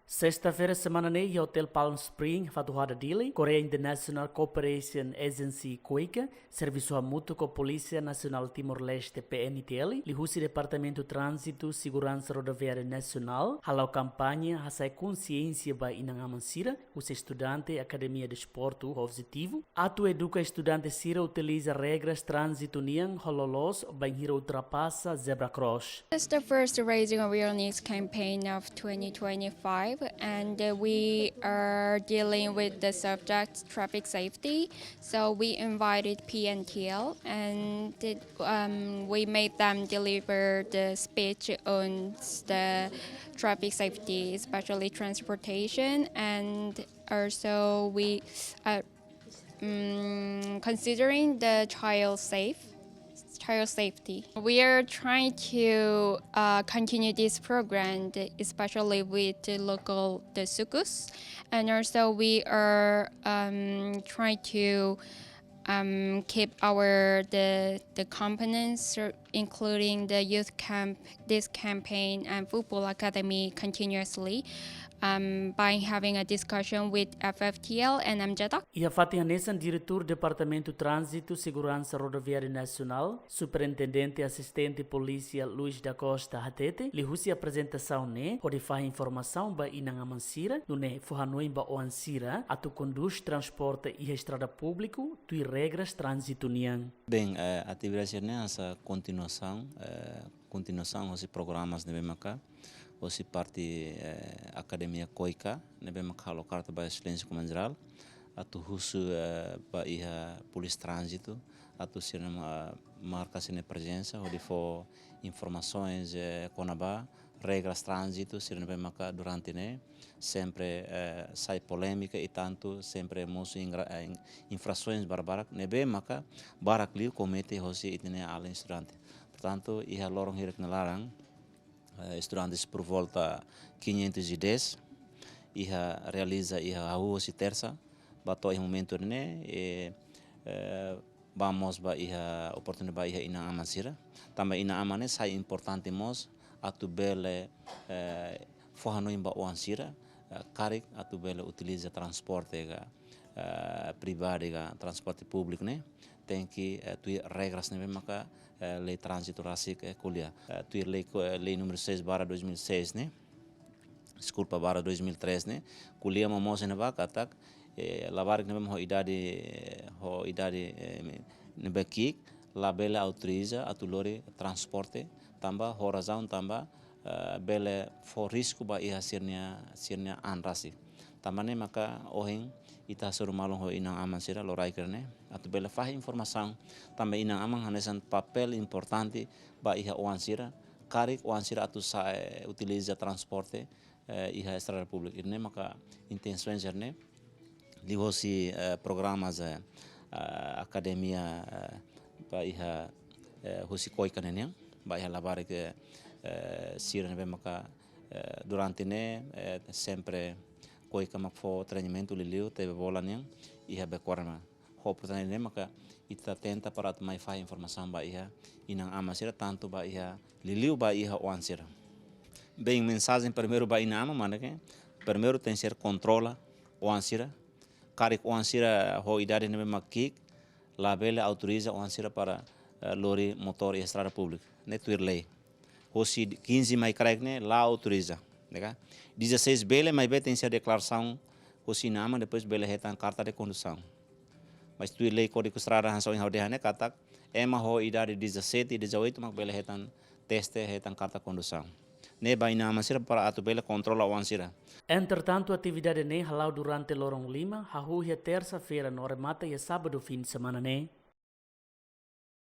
Sexta-feira, semana em Hotel Palm Spring, Fatuhada Dili, Korea International Cooperation Agensia Koica, Serviço hamutuk com Polícia Nacional Timor-Leste PNTL, Lihusi Departamento Trânsito, Segurança Rodoviária Nacional, hala'o campanha, hasa'e Konsiensia by Inan Aman Sira, os estudantes Academia de Esporto Positivo. Atu educa estudante Sira utiliza regras trânsito niang hololos, by hira ultrapassa zebra cross. It's the first raising awareness campaign of 2025, and we are dealing with the subject traffic safety. So we invited PNTL, and we made them deliver the speech on the traffic safety, especially transportation, and also we considering the child safety. We are trying to continue this program, especially with the local sukus, and also we are trying to keep the components, including the youth camp, this campaign, and football academy continuously. By having a discussion with FFTL and MJETA. E a Fatih Hanesan, diretor do Departamento Trânsito, Segurança Rodoviária Nacional, Superintendente Assistente Polícia Luís da Costa Hatete, Lihusi apresentação onde faz informação ba Inan Aman Sira, onde fuhanoi ba o Sira, atu conduz transporte e estrada público, tui regras trânsito niang. Bem, a atividade é essa continuação dos programas de Bemacá. Hoje parte Academia Koica, nebe makalo carta ba excelência comandante, atu husu ba iha polícia trânsito, atu sira marca sine presença, onde for informações Kona-ba, regras trânsito, sira nebe maka durante né, sempre sai polêmica e tanto sempre moço infrações barbaras, nebe maka barak liu comete hoje itine ala estudante. Portanto, iha lorong hirak nelarang estudantes por volta 510 e realiza a rua se terça bato em momento né e vamos ba a oportunidade ba Inan Aman Sira também Inan Aman sai importante mos atu bele forrano ba o Sira carik atu bele utiliza transporte privado transporte público né tem que ter regras né maka lei trânsito rasik kuliah tu lei número 6/2006 né desculpa /2003 né kuliah mamos na katak lavar que ho idade nebekik labela autoriza atulore transporte tamba horazão tamba bele for risco ba iha sirnya anrasi tambane maka ohing ita suruh malung ho Inan Aman Sira lorai kerne atu bela fah informação também Inan Aman hanesan papel importante ba iha oan Sira karik oan Sira atu utiliza transporte iha estrada pública irne maka intenções irne lihosi programas academia ba iha hosi Koica neneng ba iha labar ke Sira nebe maka durante ne sempre Koica mak fo treinamento liliu teve bola nem iha bekorma ho pertanyaan maka ita tenta para mai faz informação ba iha Inan Aman Sira tanto ba iha liliu ba iha oan Sira. Bem, mensagem primeiro ba Inan Aman mana que primeiro tem ser controla oan Sira karik oan Sira ho idade nebe makik labele autoriza oan Sira para lori motor e estrada pública netuir lei hoje 15 mai crack ne lá autoriza. 16 bele mais bem tem a declaração o sinama depois bele retan carta de condução mas tu lei código estrada hanso em haude hane katak ema ho idade 17 e 18 mak bele retan teste retan carta condução ne ba Inan Aman Sira para atu bele controla o Sira. Entretanto, a atividade ne hala'o durante lorong 5, hahu terça-feira no remata e sábado fim de semana ne.